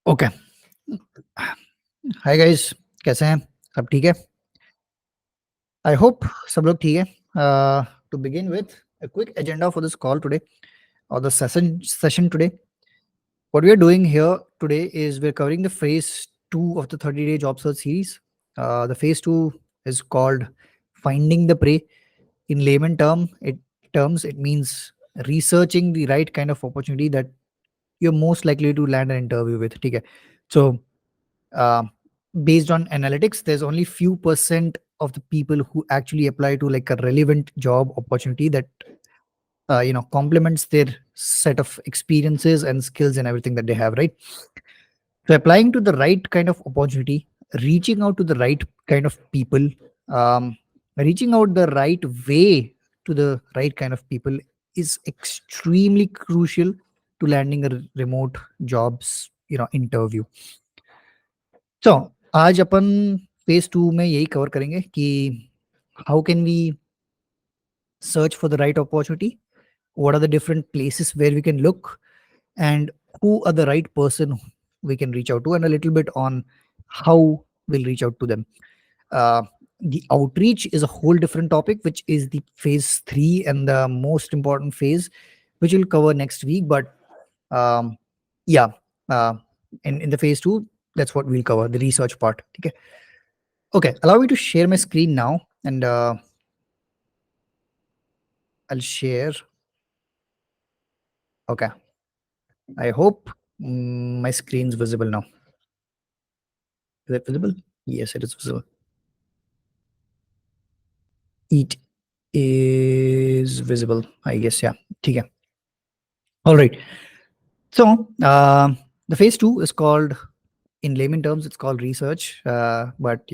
Okay. Hi guys, कैसे हैं? सब ठीक है? आई होप सब लोग ठीक है। To begin with a quick agenda for this call today, or the session today. What we are doing here today is we're covering the phase 2 of the 30-day job search series. The phase 2 is called finding the prey. In layman terms, it means researching the right kind of opportunity that you're most likely to land an interview with. Okay, so uh, based on analytics, there's only few percent of the people who actually apply to like a relevant job opportunity that complements their set of experiences and skills and everything that they have, right? So applying to the right kind of opportunity, reaching out to the right kind of people, um, reaching out the right way to the right kind of people is extremely crucial to landing a remote jobs interview. So आज अपन phase 2 में यही cover करेंगे कि how can we search for the right opportunity, what are the different places where we can look, and who are the right person we can reach out to, and a little bit on how we'll reach out to them. uh, the outreach is a whole different topic, which is the phase 3 and the most important phase, which we'll cover next week. But um, yeah, uh, in the phase 2, that's what we'll cover, the research part. Okay, okay, allow me to share my screen now, and I'll share. Okay, I hope my screen's visible now. Is it visible? Yes, it is visible. It is visible, I guess. Yeah. ठीक है. All right. So the phase 2 is called, in layman terms, it's called research. But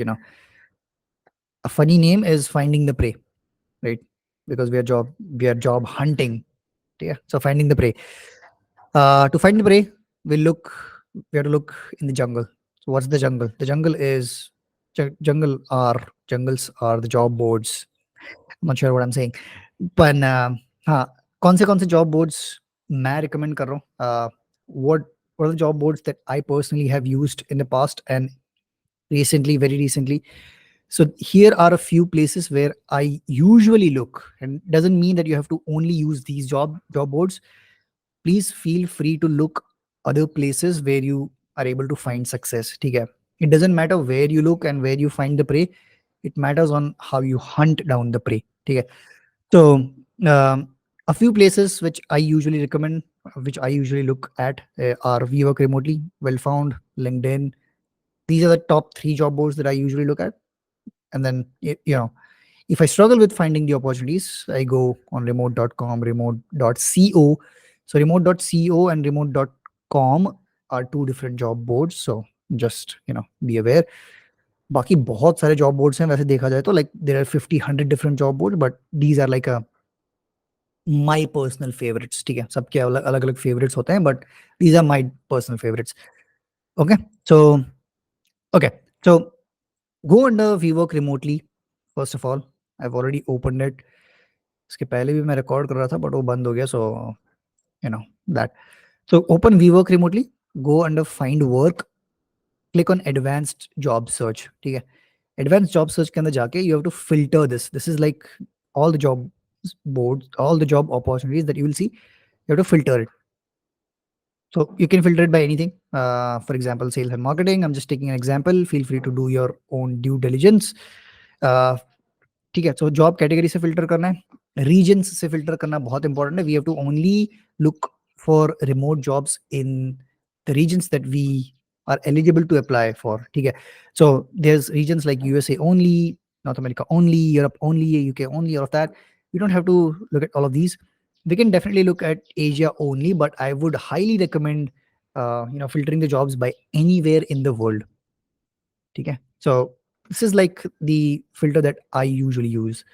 a funny name is finding the prey, right? Because we are job hunting. Yeah. So finding the prey. To find the prey, we have to look in the jungle. So what's the jungle? The jungle is jungles are the job boards. I'm not sure what I'm saying. But हाँ, कौन से job boards मैं recommend कर रहा हूँ? What are the job boards that I personally have used in the past and very recently? So here are a few places where I usually look, and doesn't mean that you have to only use these job boards. Please feel free to look other places where you are able to find success. ठीक है? It doesn't matter where you look and where you find the prey. It matters on how you hunt down the prey. ठीक है? So um, a few places which I usually recommend, which I usually look at, are We Work Remotely, Well Found, LinkedIn. These are the top 3 job boards that I usually look at. And then if I struggle with finding the opportunities, I go on remote.com, remote.co. So remote.co and remote.com are 2 different job boards. So just be aware. बाकी बहुत सारे job boards हैं वैसे देखा जाए तो, like there are 50-100 different job boards, but these are like a my personal favorites. ठीक है, सबके अलग अलग favorites होते हैं, but these are my personal favorites. Okay, so go under We Work Remotely. First of all, I've already opened it. इसके पहले भी मैं record कर रहा था, but वो बंद हो गया, so that. So open We Work Remotely, go under Find Work, click on Advanced Job Search. ठीक है, Advanced Job Search के अंदर जाके you have to filter this. This is like all the job boards, all the job opportunities that you will see. You have to filter it. So you can filter it by anything. For example, sales and marketing. I'm just taking an example. Feel free to do your own due diligence. ठीक है, so job category से filter करना है, regions से filter करना बहुत important है. We have to only look for remote jobs in the regions that we are eligible to apply for. ठीक है, so there's regions like USA only, North America only, Europe only, UK only, all of that. We don't have to look at all of these. We can definitely look at Asia only, but I would highly recommend filtering the jobs by anywhere in the world. Okay, so this is like the filter that I usually use.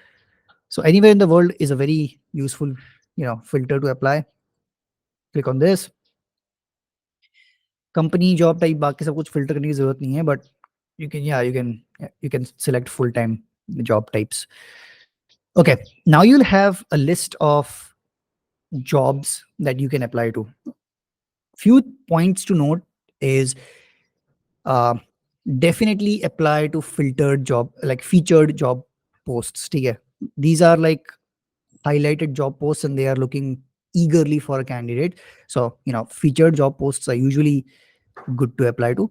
So anywhere in the world is a very useful filter to apply. Click on this. Company, job type, बाकी सब कुछ filter करने की जरूरत नहीं है, but you can select full time job types. Okay, now you'll have a list of jobs that you can apply to. Few points to note is uh, definitely apply to filtered job, like featured job posts. Okay? These are like highlighted job posts and they are looking eagerly for a candidate. So, featured job posts are usually good to apply to.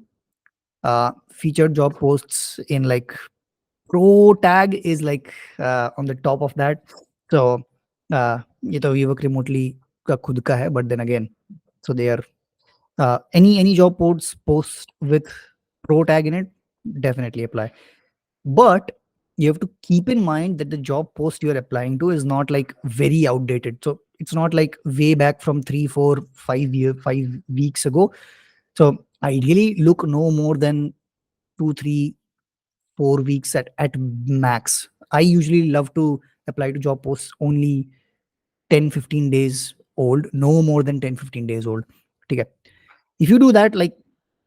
Featured job posts in like pro tag is like on the top of that. So, ये work remotely का खुद का है, but then again, so they are any job post with pro tag in it, definitely apply. But you have to keep in mind that the job post you're applying to is not like very outdated. So it's not like way back from 3 4 5 5 weeks ago. So ideally look no more than 2 3 4 weeks at max. I usually love to apply to job posts only 10 15 days old, no more than 10 15 days old. Okay. If you do that, like,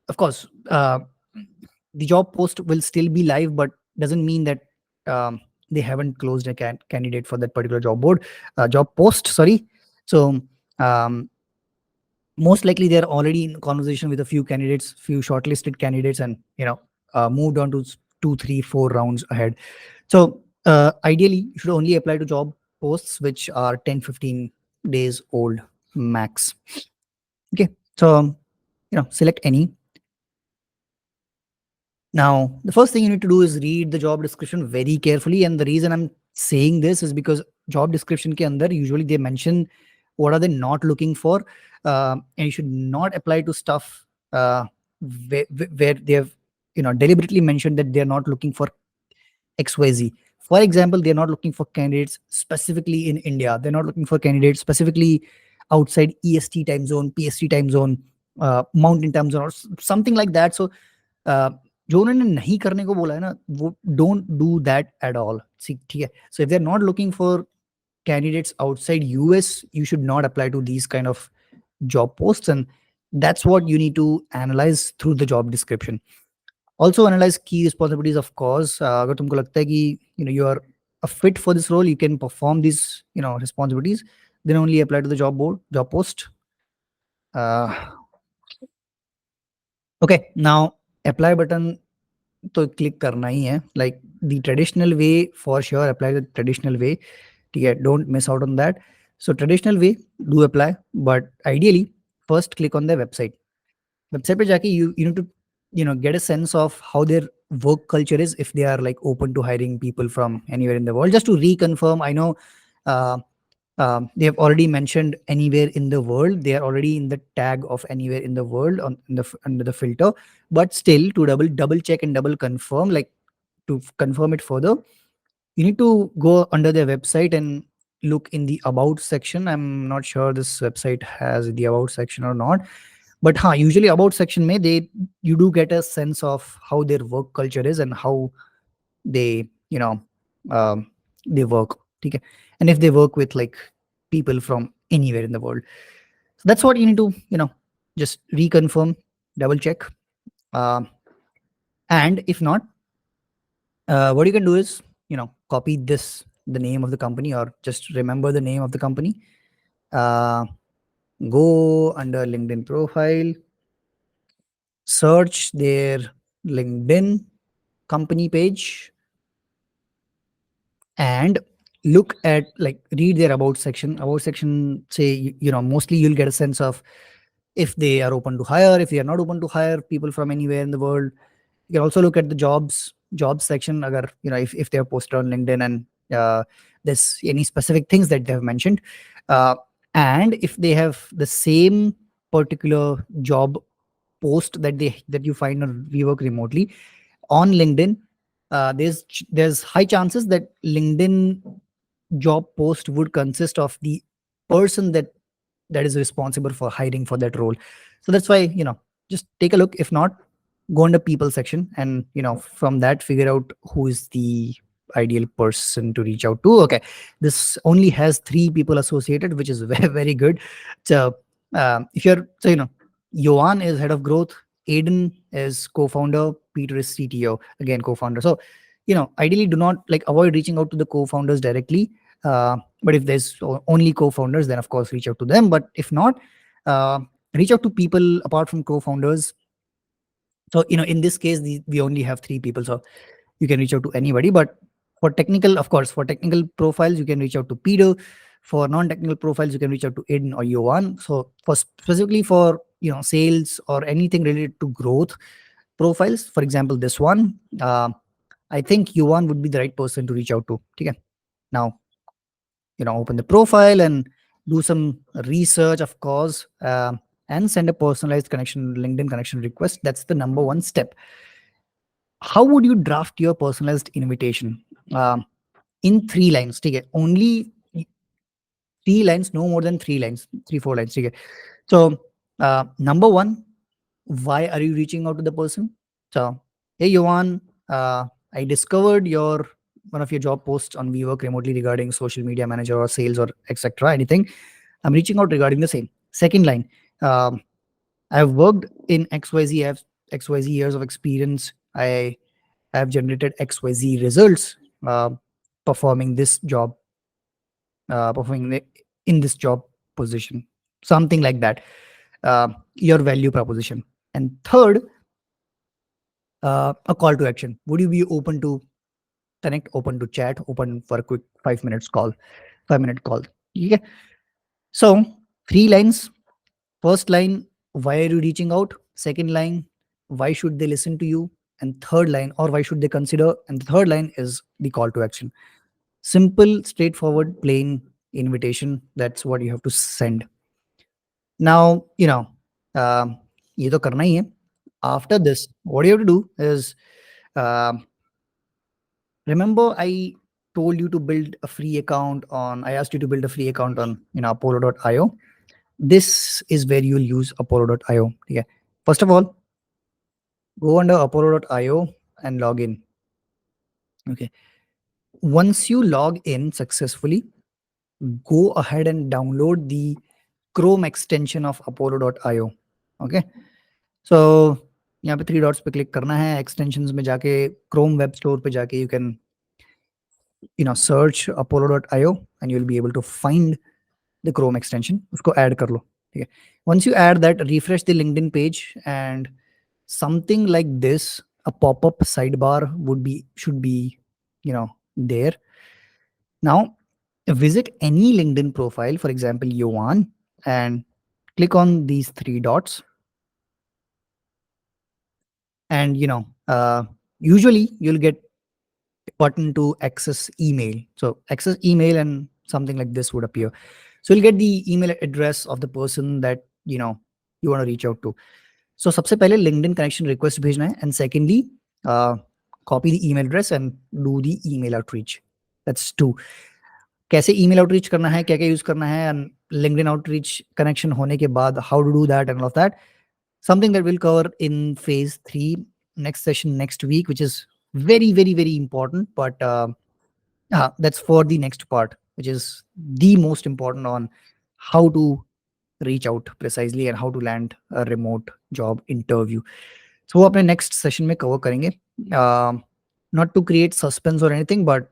of course, the job post will still be live, but doesn't mean that they haven't closed a candidate for that particular job post. Sorry. So most likely they're already in conversation with a few candidates, few shortlisted candidates, and moved on to 2 3 4 rounds ahead. So ideally, you should only apply to job posts which are 10 15 days old max. Okay. So select any. Now, the first thing you need to do is read the job description very carefully. And the reason I'm saying this is because job description ke andar usually they mention what are they not looking for, and you should not apply to stuff where they have deliberately mentioned that they're not looking for XYZ. For example, they're not looking for candidates specifically in India. They're not looking for candidates specifically outside EST time zone, PST time zone, mountain time zone, or something like that. So जो उन्होंने नहीं करने को बोला है ना, वो don't do that at all. ठीक है. So if they're not looking for candidates outside US, you should not apply to these kind of job posts, and that's what you need to analyze through the job description. Also analyze key responsibilities, of course. अगर तुमको लगता है कि you are a fit for this role, you can perform these responsibilities, then only apply to the job post. Okay, now apply button तो click करना ही है. Like the traditional way, for sure apply the traditional way. ठीक है, don't miss out on that. So traditional way do apply, but ideally first click on the website पे जाके you need to get a sense of how their work culture is, if they are like open to hiring people from anywhere in the world. Just to reconfirm, I know they have already mentioned anywhere in the world. They are already in the tag of anywhere in the world under the filter. But still, to double check and double confirm, like to confirm it further, you need to go under their website and look in the about section. I'm not sure this website has the about section or not, but usually about section may you do get a sense of how their work culture is and how they they work. Okay? And if they work with like people from anywhere in the world. So that's what you need to just reconfirm, double check. And if not, what you can do is copy the name of the company, or just remember the name of the company. Go under LinkedIn profile, search their LinkedIn company page, and look at, like, read their about section. Say mostly you'll get a sense of if they are open to hire, if they are not open to hire people from anywhere in the world. You can also look at the jobs section, agar if they have posted on LinkedIn, and there's any specific things that they have mentioned, and if they have the same particular job post that you find on WeWork remotely on LinkedIn, there's high chances that LinkedIn job post would consist of the person that is responsible for hiring for that role. So that's why just take a look. If not, go in the people section, and from that figure out who is the ideal person to reach out to. Okay, this only has 3 people associated, which is very, very good. So if you're Johan is head of growth, Aiden is co-founder, Peter is CTO, again co-founder. So ideally do not avoid reaching out to the co-founders directly, but if there's only co-founders, then of course reach out to them. But if not, reach out to people apart from co-founders, So, in this case, we only have three people, so you can reach out to anybody. But for technical, of course, for technical profiles, you can reach out to Peter. For non-technical profiles, you can reach out to Aiden or Yohan. So, for specifically for sales or anything related to growth profiles, for example, this one, I think Yohan would be the right person to reach out to. Okay. Now, open the profile and do some research, of course, and send a personalized connection, LinkedIn connection request. That's the number one step. How would you draft your personalized invitation? In 3 lines. Okay, only 3 lines, no more than 3 lines, 3 4 lines. Okay. So number one, why are you reaching out to the person? So, hey Yohan, I discovered your one of your job posts on We Work Remotely regarding social media manager or sales or etc. Anything. I'm reaching out regarding the same. Second line, um, I've worked in XYZ. I have XYZ years of experience. I have generated XYZ results uh, performing this job, in this job position, something like that. Your value proposition. And third, a call to action. Would you be open to connect, open to chat, open for a quick 5 minutes call, 5 minute call? Yeah. So 3 lines. First line, why are you reaching out? Second line, why should they listen to you? And third line, or why should they consider? And the third line is the call to action. Simple, straightforward, plain invitation. That's what you have to send. Now, ये तो करना ही है. After this, what you have to do is, um, remember I told you to build a free account on, I asked you to build a free account on, Apollo.io. This is where you'll use Apollo.io. Okay. First of all, go under Apollo.io and log in. Okay. Once you log in successfully, go ahead and download the Chrome extension of Apollo.io. Okay. So यहाँ पे 3 dots पे click करना है, extensions में जाके Chrome web store पे जाके you can search Apollo.io and you'll be able to find the Chrome extension. उसको add कर लो. ठीक है. Once you add that, refresh the LinkedIn page and something like this, a pop-up sidebar should be there. Now visit any LinkedIn profile, for example Yohan, and click on these 3 dots. And usually you'll get a button to access email. So access email and something like this would appear. So you'll get the email address of the person that you want to reach out to. So सबसे पहले LinkedIn connection request भेजना है, and secondly, copy the email address and do the email outreach. That's 2. कैसे email outreach करना है, क्या क्या use करना है, and LinkedIn outreach connection होने के बाद how to do that and all of that. Something that we'll cover in phase 3 next session next week, which is very, very, very important. But that's for the next part, which is the most important on how to reach out precisely and how to land a remote job interview. So वो अपने next session में cover करेंगे. Not to create suspense or anything, but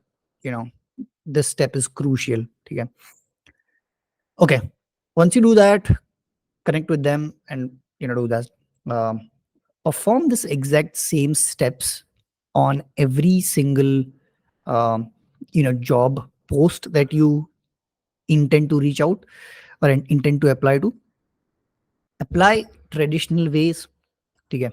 this step is crucial. ठीक है? Okay. Once you do that, connect with them and do that. Perform this exact same steps on every single job post that you intend to reach out or intend to apply to. Apply traditional ways. ठीक है.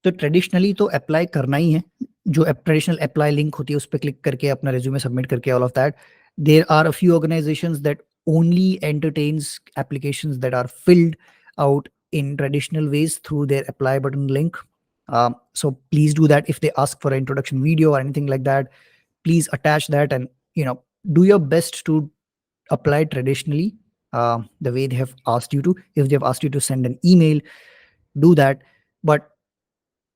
तो traditionally तो apply करना ही है. जो traditional apply link होती है उस पर क्लिक करके अपना रिज्यूमे सबमिट करके all of that. There are a few organisations that only entertains applications that are filled out in traditional ways through their apply button link. So please do that. If they ask for an introduction video or anything like that, please attach that and do your best to apply traditionally, the way they have asked you to. If they have asked you to send an email, do that. But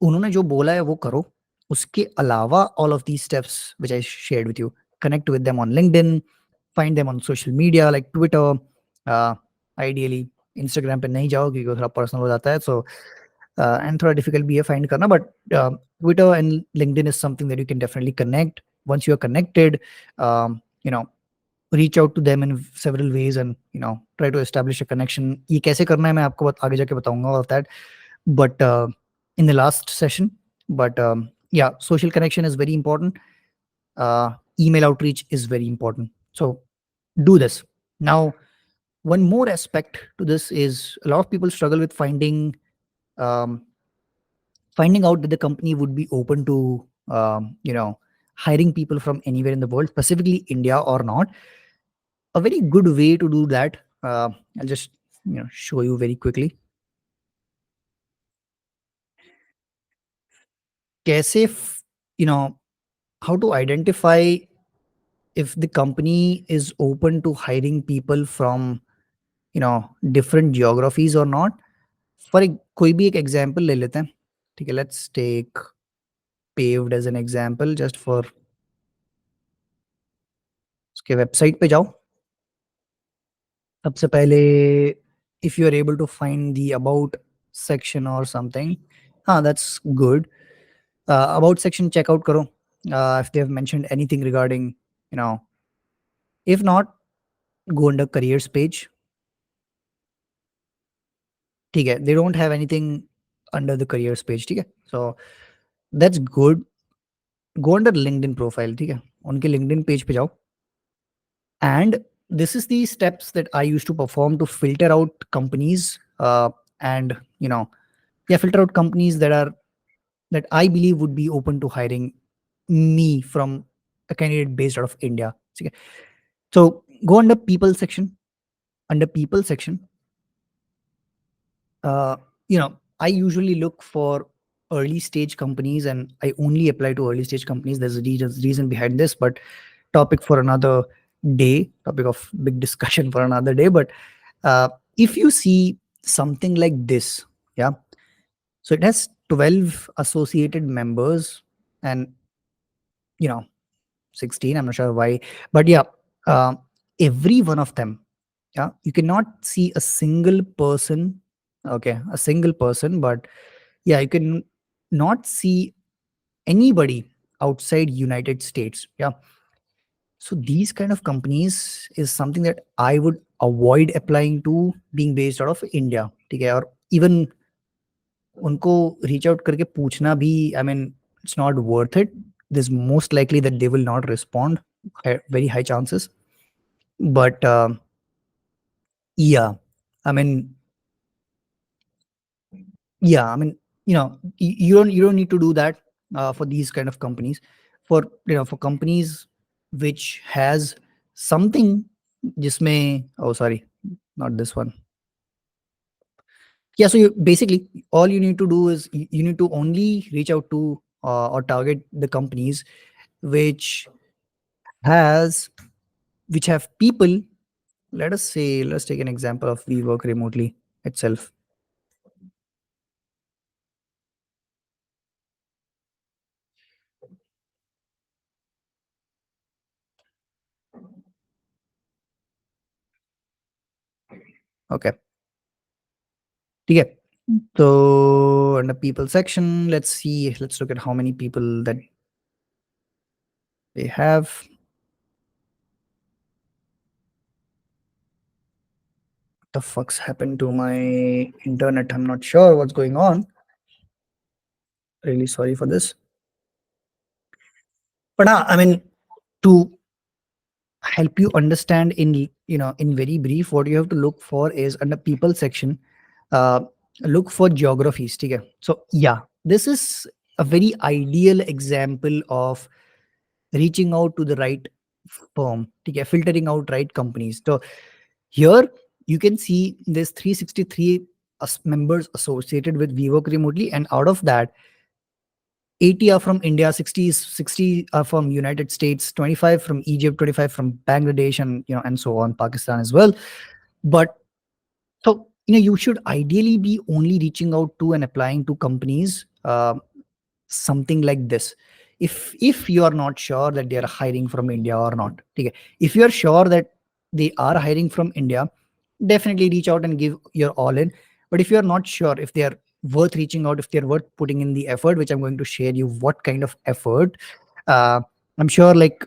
उन्होंने जो बोला है वो करो. उसके अलावा all of these steps which I shared with you, connect with them on LinkedIn, find them on social media like Twitter, ideally Instagram पे नहीं जाओ क्योंकि वो थोड़ा पर्सनल हो जाता है. So and थोड़ा difficult भी है find करना, but Twitter and LinkedIn is something that you can definitely connect. Once you are connected, reach out to them in several ways and try to establish a connection. ये कैसे करना है मैं आपको आगे जाके बताऊंगा all of that. but in the last session. But yeah, social connection is very important. Email outreach is very important. So do this. Now, one more aspect to this is a lot of people struggle with um, finding out that the company would be open to hiring people from anywhere in the world, specifically India or not. A very good way to do that, I'll just show you very quickly. Kaise you know how to identify if the company is open to hiring people from different geographies or not. For कोई भी एक example ले लेते हैं, ठीक है? Let's take Paved as an example just for उसके website पे जाओ। सबसे पहले if you are able to find the about section और समथिंग, हाँ that's good. About section check out करो if they have mentioned anything regarding, you know if not, go under careers page। ठीक है, they don't have anything under the careers page, ठीक है? So that's good। go under linkedin profile, ठीक है? उनके linkedin page पे जाओ, and this is the steps that I used to perform to filter out companies, and yeah, filter out companies that I believe would be open to hiring me from a candidate based out of India, okay? So go under people section. Under people section, uh, I usually look for early stage companies, and I only apply to early stage companies. There's a reason behind this, but topic for another day, topic of big discussion for another day. But if you see something like this, yeah, so it has 12 associated members, and 16, I'm not sure why, but yeah, uh, every one of them, yeah, you cannot see a single person, okay, a single person, but yeah, you can not see anybody outside United States, yeah. So these kind of companies is something that I would avoid applying to, being based out of India, ठीक है? और even उनको reach out करके पूछना भी, I mean, it's not worth it. There's most likely that they will not respond, very high chances. But yeah, I mean, yeah, I mean, you don't need to do that for these kind of companies. For for companies which has something, जिसमें, oh sorry, not this one. Yeah, so you basically, all you need to do is you need to only reach out to or target the companies which has which have people. Let us say, let's take an example of we work remotely itself. Okay, ठीक है? So under people section, let's look at how many people that they have. What the fuck's happened to my internet? I'm not sure what's going on. Really sorry for this. But I mean, to help you understand in in very brief, what you have to look for is under people section, uh, look for geographies, okay? So yeah, this is a very ideal example of reaching out to the right firm, okay? Filtering out right companies. So here you can see there's 363 members associated with we work remotely, and out of that 80 are from India, 60 are from United States, 25 from Egypt, 25 from Bangladesh, and and so on, Pakistan as well. But so you should ideally be only reaching out to and applying to companies, something like this. If you are not sure that they are hiring from India or not, okay? If you are sure that they are hiring from India, definitely reach out and give your all in. But if you are not sure if they are worth reaching out, if they're worth putting in the effort, which I'm going to share you what kind of effort, uh, I'm sure, like,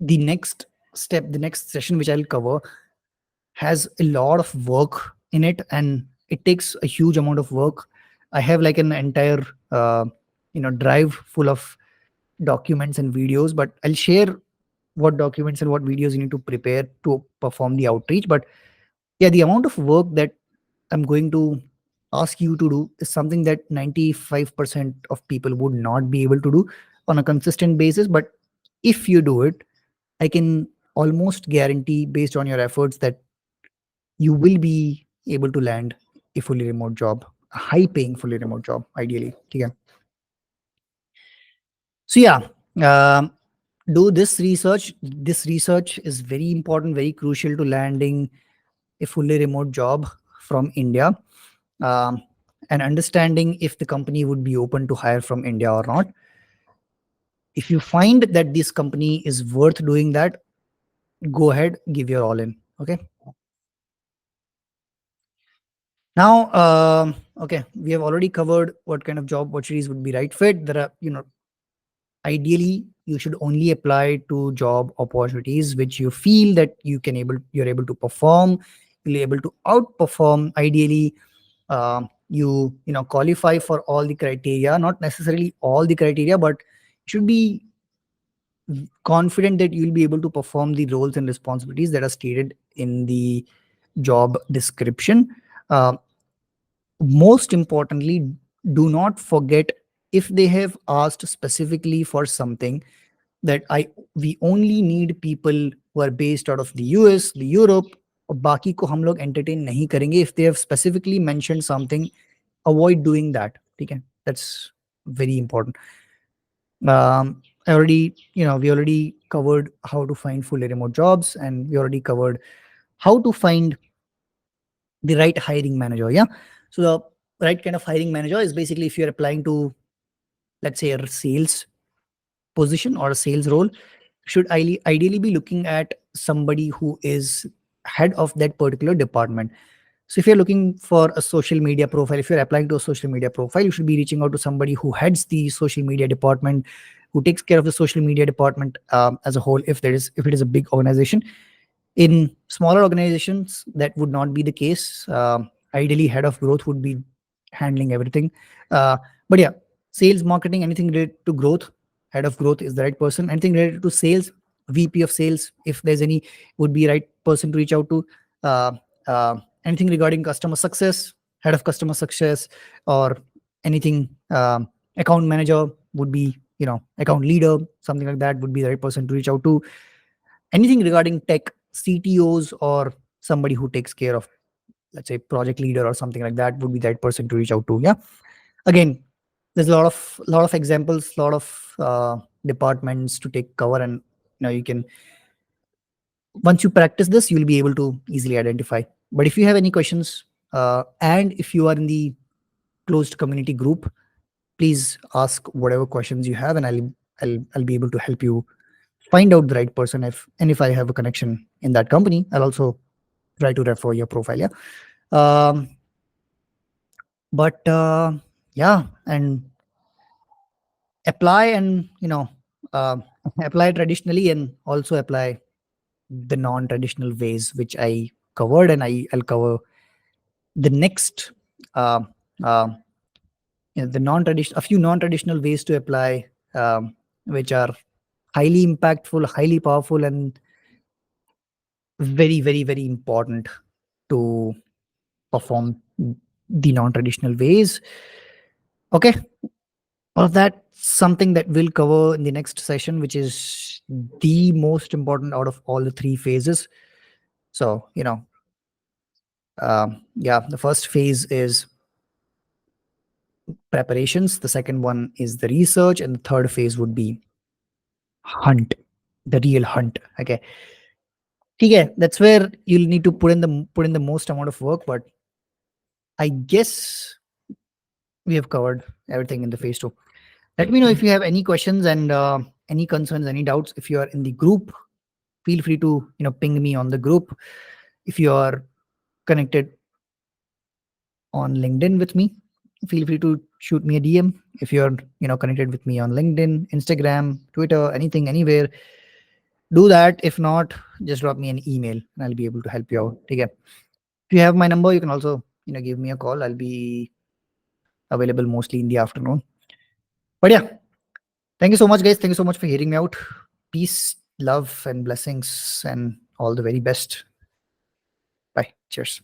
the next step, the next session which I'll cover has a lot of work in it, and it takes a huge amount of work. I have like an entire drive full of documents and videos, but I'll share what documents and what videos you need to prepare to perform the outreach. But yeah, the amount of work that I'm going to ask you to do is something that 95% of people would not be able to do on a consistent basis. But if you do it, I can almost guarantee, based on your efforts, that you will be able to land a fully remote job, a high paying fully remote job, ideally. Okay. So, yeah, um, do this research. This research is very important, very crucial to landing a fully remote job from India, um, and understanding if the company would be open to hire from India or not. If you find that this company is worth doing that, go ahead, give your all in. Okay. Now, okay, we have already covered what kind of job opportunities would be right fit. There are, ideally, you should only apply to job opportunities which you feel that you're able to perform, you're able to outperform. Ideally, you qualify for all the criteria, not necessarily all the criteria, but should be confident that you'll be able to perform the roles and responsibilities that are stated in the job description. Uh, Most importantly, do not forget, if they have asked specifically for something that I we only need people who are based out of the US, the Europe, और बाकी को हम लोग entertain नहीं करेंगे. If they have specifically mentioned something, avoid doing that. Okay, that's very important. We already covered how to find fully remote jobs, and we already covered how to find the right hiring manager. Yeah. So the right kind of hiring manager is basically, if you're applying to, let's say, a sales position or a sales role, should ideally be looking at somebody who is head of that particular department. So if you're looking for a social media profile, if you're applying to a social media profile, you should be reaching out to somebody who heads the social media department, who takes care of the social media department as a whole. If it is a big organization, in smaller organizations, that would not be the case. Ideally, head of growth would be handling everything. Uh, but yeah, sales, marketing, anything related to growth, head of growth is the right person. Anything related to sales, VP of sales, if there's any, would be right person to reach out to. Uh, Anything regarding customer success, head of customer success, or anything, account manager would be, account leader, something like that would be the right person to reach out to. Anything regarding tech, CTOs, or somebody who takes care of, let's say, project leader or something like that, would be the right person to reach out to. Yeah. Again, there's a lot of examples, lot of departments to take cover, and you can, once you practice this, you'll be able to easily identify. But if you have any questions, and if you are in the closed community group, please ask whatever questions you have, and I'll be able to help you find out the right person. If I have a connection in that company, I'll also try to refer your profile. Yeah. um but yeah, and apply, and uh, apply traditionally, and also apply the non-traditional ways which I covered, and I'll cover the next, uh, uh, the non-traditional a few non-traditional ways to apply, which are highly impactful, highly powerful, and very, very, very important to perform the non-traditional ways. Okay, all of that, something that we'll cover in the next session, which is the most important out of all the three phases. So, yeah, the first phase is preparations, the second one is the research, and the third phase would be hunt, the real hunt. Okay. Okay, that's where you'll need to put in the most amount of work, but I guess we have covered everything in the phase two. Let me know if you have any questions, and any concerns, any doubts. If you are in the group, feel free to ping me on the group. If you are connected on LinkedIn with me, feel free to shoot me a DM. If you're connected with me on LinkedIn, Instagram, Twitter, anything, anywhere, do that. If not, just drop me an email and I'll be able to help you out. Okay. If you have my number, you can also give me a call. I'll be available mostly in the afternoon. But yeah, thank you so much, guys. Thank you so much for hearing me out. Peace, love, and blessings, and all the very best. Bye. Cheers.